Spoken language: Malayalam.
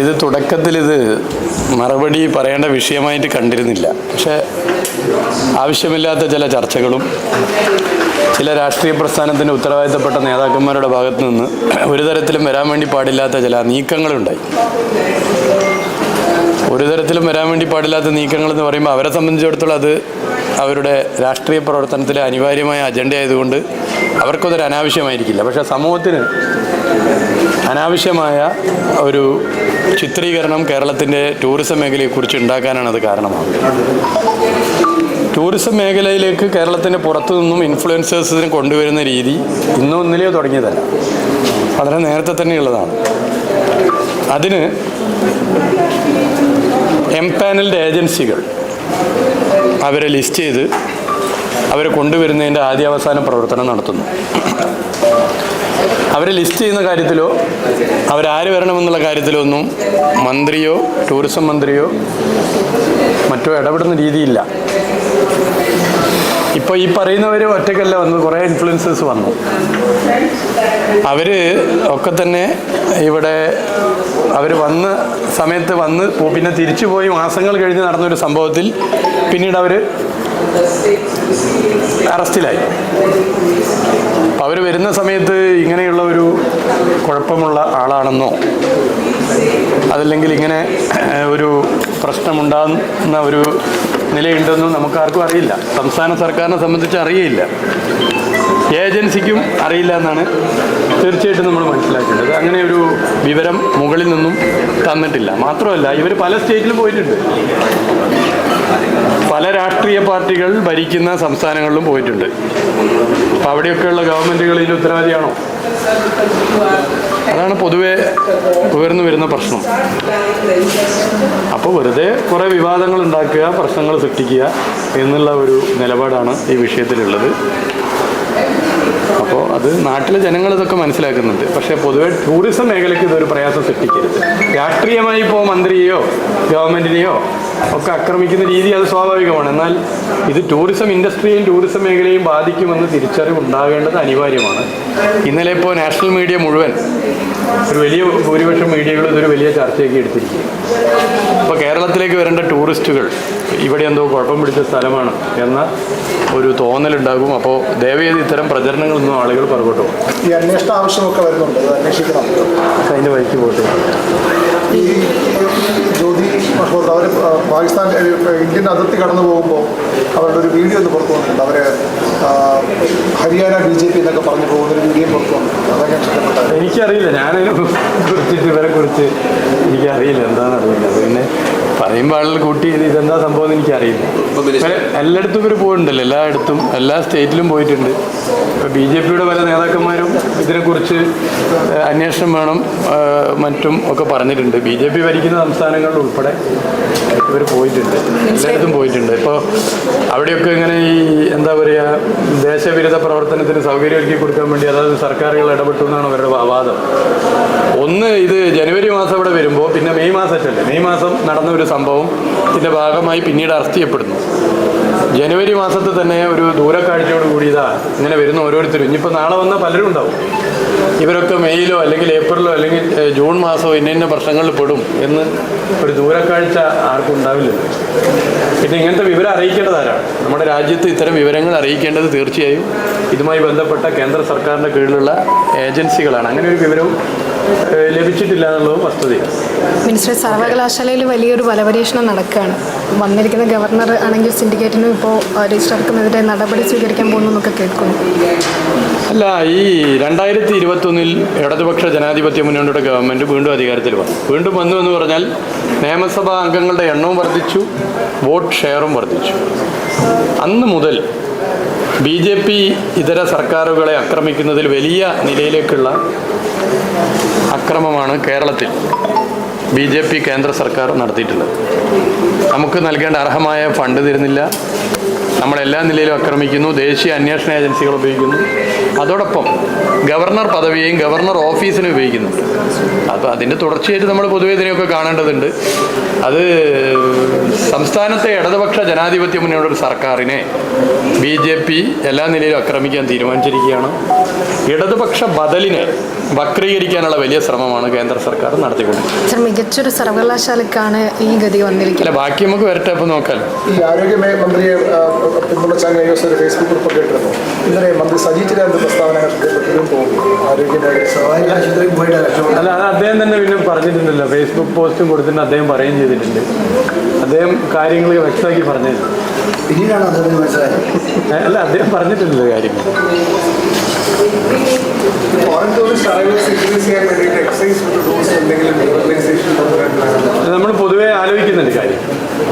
ഇത് തുടക്കത്തിൽ മറുപടി പറയേണ്ട വിഷയമായിട്ട് കണ്ടിരുന്നില്ല. പക്ഷേ ആവശ്യമില്ലാത്ത ചില ചർച്ചകളും ചില രാഷ്ട്രീയ പ്രസ്ഥാനത്തിൻ്റെ ഉത്തരവാദിത്തപ്പെട്ട നേതാക്കന്മാരുടെ ഭാഗത്തു നിന്ന് ഒരു തരത്തിലും വരാൻ വേണ്ടി പാടില്ലാത്ത ചില നീക്കങ്ങളുണ്ടായി. ഒരു തരത്തിലും വരാൻ വേണ്ടി പാടില്ലാത്ത നീക്കങ്ങളെന്ന് പറയുമ്പോൾ അവരെ സംബന്ധിച്ചിടത്തോളം അത് അവരുടെ രാഷ്ട്രീയ പ്രവർത്തനത്തിലെ അനിവാര്യമായ അജണ്ട ആയതുകൊണ്ട് അവർക്കതൊരു അനാവശ്യമായിരിക്കില്ല. പക്ഷേ സമൂഹത്തിന് അനാവശ്യമായ ഒരു ചിത്രീകരണം കേരളത്തിൻ്റെ ടൂറിസം മേഖലയെക്കുറിച്ച് ഉണ്ടാക്കാനാണ് അത് കാരണമാകുന്നത്. ടൂറിസം മേഖലയിലേക്ക് കേരളത്തിൻ്റെ പുറത്തു നിന്നും ഇൻഫ്ലുവൻസേഴ്സിനെ കൊണ്ടുവരുന്ന രീതി ഇന്നോ ഇന്നലെയോ തുടങ്ങിയതല്ല, വളരെ നേരത്തെ തന്നെയുള്ളതാണ്. അതിന് എംപാനൽഡ് ഏജൻസികൾ അവരെ ലിസ്റ്റ് ചെയ്ത് അവരെ കൊണ്ടുവരുന്നതിൻ്റെ ആദ്യാവസാന പ്രവർത്തനം നടത്തുന്നു. അവരെ ലിസ്റ്റ് ചെയ്യുന്ന കാര്യത്തിലോ അവരാര് വരണമെന്നുള്ള കാര്യത്തിലോ ഒന്നും മന്ത്രിയോ ടൂറിസം മന്ത്രിയോ മറ്റോ ഇടപെടുന്ന രീതിയില്ല. ഇപ്പോൾ ഈ പറയുന്നവർ ഒറ്റയ്ക്കല്ല വന്നത്, കുറേ ഇൻഫ്ലുവൻസേഴ്സ് വന്നു. അവർ ഒക്കെ തന്നെ ഇവിടെ അവർ വന്ന സമയത്ത് വന്ന് പിന്നെ തിരിച്ചു പോയി മാസങ്ങൾ കഴിഞ്ഞ് നടന്നൊരു സംഭവത്തിൽ പിന്നീട് അവർ അറസ്റ്റിലായി. അവർ വരുന്ന സമയത്ത് ഇങ്ങനെയുള്ള ഒരു കുഴപ്പമുള്ള ആളാണെന്നോ അതല്ലെങ്കിൽ ഇങ്ങനെ ഒരു പ്രശ്നമുണ്ടാകുന്ന ഒരു നിലയുണ്ടെന്നും നമുക്കാർക്കും അറിയില്ല. സംസ്ഥാന സർക്കാരിനെ സംബന്ധിച്ച് അറിയില്ല, ഏജൻസിക്കും അറിയില്ല എന്നാണ് തീർച്ചയായിട്ടും നമ്മൾ മനസ്സിലാക്കേണ്ടത്. അങ്ങനെ ഒരു വിവരം മുകളിൽ നിന്നും തന്നിട്ടില്ല. മാത്രമല്ല, ഇവർ പല സ്റ്റേറ്റിലും പോയിട്ടുണ്ട്, പല രാഷ്ട്രീയ പാർട്ടികൾ ഭരിക്കുന്ന സംസ്ഥാനങ്ങളിലും പോയിട്ടുണ്ട്. അപ്പം അവിടെയൊക്കെയുള്ള ഗവൺമെൻറ്റുകൾ ഇതിന് ഉത്തരവാദിയാണോ? അതാണ് പൊതുവെ ഉയർന്നു വരുന്ന പ്രശ്നം. അപ്പോൾ വെറുതെ കുറേ വിവാദങ്ങൾ ഉണ്ടാക്കുക, പ്രശ്നങ്ങൾ സൃഷ്ടിക്കുക എന്നുള്ള ഒരു നിലപാടാണ് ഈ വിഷയത്തിലുള്ളത്. അപ്പോൾ അത് നാട്ടിലെ ജനങ്ങൾ ഇതൊക്കെ മനസ്സിലാക്കുന്നുണ്ട്. പക്ഷേ പൊതുവെ ടൂറിസം മേഖലയ്ക്ക് ഇതൊരു പ്രയാസം സൃഷ്ടിക്കരുത്. രാഷ്ട്രീയമായി ഇപ്പോൾ മന്ത്രിയെയോ ഗവൺമെൻറ്റിനെയോ ഒക്കെ ആക്രമിക്കുന്ന രീതി അത് സ്വാഭാവികമാണ്. എന്നാൽ ഇത് ടൂറിസം ഇൻഡസ്ട്രിയെയും ടൂറിസം മേഖലയെയും ബാധിക്കുമെന്ന് തിരിച്ചറിവ് ഉണ്ടാകേണ്ടത് അനിവാര്യമാണ്. ഇന്നലെ ഇപ്പോൾ നാഷണൽ മീഡിയ മുഴുവൻ, ഒരു വലിയ ഭൂരിപക്ഷം മീഡിയകൾ ഇതൊരു വലിയ ചർച്ചയാക്കി എടുത്തിരിക്കുക. അപ്പോൾ കേരളത്തിലേക്ക് വരേണ്ട ടൂറിസ്റ്റുകൾ ഇവിടെ എന്തോ കുഴപ്പം പിടിച്ച സ്ഥലമാണ് എന്ന ഒരു തോന്നലുണ്ടാകും. അപ്പോൾ ദയവേത് ഇത്തരം പ്രചരണങ്ങളൊന്നും ആളുകൾ പുറകോട്ട് പോകും. ഈ അന്വേഷണ ആവശ്യമൊക്കെ വരുന്നുണ്ട്, അത് അന്വേഷിക്കണം, അതിൻ്റെ വഴിക്ക് പോട്ടെ. ഈ ജ്യോതി മഹോദ് അവർ പാകിസ്ഥാൻ ഇന്ത്യൻ അതിർത്തി കടന്നു പോകുമ്പോൾ അവരുടെ ഒരു വീഡിയോ ഒന്ന് പുറത്തു വന്നിട്ടുണ്ട്. അവർ ഹരിയാന BJP എന്നൊക്കെ പറഞ്ഞു പോകുന്നൊരു വീഡിയോ പുറത്തു വന്നിട്ടുണ്ട്. അതൊക്കെ ഇഷ്ടപ്പെട്ടത് എനിക്കറിയില്ല, ഞാനതിനെ കുറിച്ചിട്ട് ഇവരെ കുറിച്ച് എനിക്കറിയില്ല, എന്താണെന്ന് അറിയില്ല. പിന്നെ പറയുമ്പോൾ ആളുകൾ കൂട്ടി ഇതെന്താ സംഭവം എന്ന് എനിക്കറിയില്ല. എല്ലായിടത്തും ഇവർ പോയിട്ടുണ്ടല്ലോ, എല്ലായിടത്തും എല്ലാ സ്റ്റേറ്റിലും പോയിട്ടുണ്ട്. ഇപ്പോൾ BJPയുടെ പല നേതാക്കന്മാരും ഇതിനെക്കുറിച്ച് അന്വേഷണം വേണം മറ്റും ഒക്കെ പറഞ്ഞിട്ടുണ്ട്. BJP ഭരിക്കുന്ന സംസ്ഥാനങ്ങളിൽ ഉൾപ്പെടെ ഇവർ പോയിട്ടുണ്ട്, എല്ലായിടത്തും പോയിട്ടുണ്ട്. ഇപ്പോൾ അവിടെയൊക്കെ ഇങ്ങനെ ഈ എന്താ പറയുക, ദേശവിരുദ്ധ പ്രവർത്തനത്തിന് സൗകര്യം ഒരുക്കി കൊടുക്കാൻ വേണ്ടി അതായത് സർക്കാരുകൾ ഇടപെട്ടു എന്നാണ് അവരുടെ വാദം. ഒന്ന്, ഇത് ജനുവരി മാസം ഇവിടെ വരുമ്പോൾ പിന്നെ മെയ് മാസമല്ലേ, മെയ് മാസം നടന്ന ഒരു സംഭവം ഇതിൻ്റെ ഭാഗമായി പിന്നീട് അറസ്റ്റ് ചെയ്യപ്പെടുന്നു. ജനുവരി മാസത്തിൽ തന്നെ ഒരു ദൂരക്കാഴ്ചയോട് കൂടി ഇങ്ങനെ വരുന്ന ഓരോരുത്തരും, ഇനിയിപ്പോൾ നാളെ വന്ന പലരും ഉണ്ടാവും, ഇവരൊക്കെ മെയ്യിലോ അല്ലെങ്കിൽ ഏപ്രിലോ അല്ലെങ്കിൽ ജൂൺ മാസമോ ഇന്ന പ്രശ്നങ്ങളിൽ പെടും എന്ന് ഒരു ദൂരക്കാഴ്ച ആർക്കും ഉണ്ടാവില്ല. പിന്നെ ഇങ്ങനത്തെ വിവരം അറിയിക്കേണ്ടത് ആരാണ്? നമ്മുടെ രാജ്യത്ത് ഇത്തരം വിവരങ്ങൾ അറിയിക്കേണ്ടത് തീർച്ചയായും ഇതുമായി ബന്ധപ്പെട്ട കേന്ദ്ര സർക്കാരിൻ്റെ കീഴിലുള്ള ഏജൻസികളാണ്. അങ്ങനെ ഒരു വിവരവും ലഭിച്ചിട്ടില്ല എന്നുള്ളത് വസ്തുതയാണ്. മിനിസ്റ്റർ, സർവകലാശാലയിൽ വലിയൊരു ബലപരീക്ഷണം നടക്കുകയാണ്. വന്നിരിക്കുന്ന ഗവർണർ ആണെങ്കിൽ സിൻഡിക്കേറ്റിനും ഇപ്പോൾ രജിസ്ട്രാർക്കുമെതിരെ നടപടി സ്വീകരിക്കാൻ പോകുന്നു എന്നൊക്കെ കേൾക്കുന്നു. അല്ല, ഈ 2021 ഇടതുപക്ഷ ജനാധിപത്യ മുന്നണിയുടെ ഗവൺമെൻറ് വീണ്ടും അധികാരത്തിൽ വന്നു. വീണ്ടും വന്നു എന്ന് പറഞ്ഞാൽ നിയമസഭാ അംഗങ്ങളുടെ എണ്ണവും വർദ്ധിച്ചു, വോട്ട് ഷെയറും വർദ്ധിച്ചു. അന്ന് മുതൽ BJP ഇതര സർക്കാരുകളെ ആക്രമിക്കുന്നതിൽ വലിയ നിലയിലേക്കുള്ള അക്രമമാണ് കേരളത്തിൽ BJP കേന്ദ്ര സർക്കാർ നടത്തിയിട്ടുള്ളത്. നമുക്ക് നൽകേണ്ട അർഹമായ ഫണ്ട് തരുന്നില്ല, നമ്മളെല്ലാ നിലയിലും ആക്രമിക്കുന്നു, ദേശീയ അന്വേഷണ ഏജൻസികൾ ഉപയോഗിക്കുന്നു, അതോടൊപ്പം ഗവർണർ പദവിയെയും ഗവർണർ ഓഫീസിനെ ഉപയോഗിക്കുന്നു. അപ്പോൾ അതിൻ്റെ തുടർച്ചയായിട്ട് നമ്മൾ പൊതുവെ ഇതിനെയൊക്കെ കാണേണ്ടതുണ്ട്. അത് സംസ്ഥാനത്തെ ഇടതുപക്ഷ ജനാധിപത്യ മുന്നണിയുടെ ഒരു സർക്കാരിനെ BJP എല്ലാ നിലയിലും ആക്രമിക്കാൻ തീരുമാനിച്ചിരിക്കുകയാണ്. ഇടതുപക്ഷ ബദലിനെ വക്രീകരിക്കാനുള്ള വലിയ ശ്രമമാണ് കേന്ദ്ര സർക്കാർ നടത്തിക്കൊണ്ടിരിക്കുന്നത്. സർ, മികച്ചൊരു സർവകലാശാലക്കാണ് ഈ ഗതി വന്നിരിക്കുന്നത്. അല്ല, ബാക്കി നമുക്ക് വരട്ടെ, അപ്പോൾ നോക്കാം. ഈ ആരോഗ്യമന്ത്രിയെ പിന്തുണച്ചാൽ കഴിഞ്ഞ ദിവസം ഒരു ഫേസ്ബുക്ക് കുറിപ്പ് കേട്ടിരുന്നു. ഇന്നലെ മന്ത്രി സജി ചിരാന്റെ പ്രസ്താവനകൾ അല്ല, അത് അദ്ദേഹം തന്നെ പിന്നെ പറഞ്ഞിട്ടുണ്ടല്ലോ, ഫേസ്ബുക്ക് പോസ്റ്റും കൊടുത്തിട്ട് അദ്ദേഹം പറയുകയും ചെയ്തിട്ടുണ്ട്. അദ്ദേഹം കാര്യങ്ങൾ വ്യക്തമാക്കി പറഞ്ഞിട്ടുണ്ട്. പിന്നീടാണ് അദ്ദേഹം മനസ്സിലായത്. അല്ല, അദ്ദേഹം പറഞ്ഞിട്ടുണ്ടല്ലോ കാര്യങ്ങൾ. ഫോറിൻ ടൂറിസ്റ്റ് അറൈവൽസ് ഇൻക്രീസ് ചെയ്യാൻ വേണ്ടിയിട്ട് എക്സൈസ്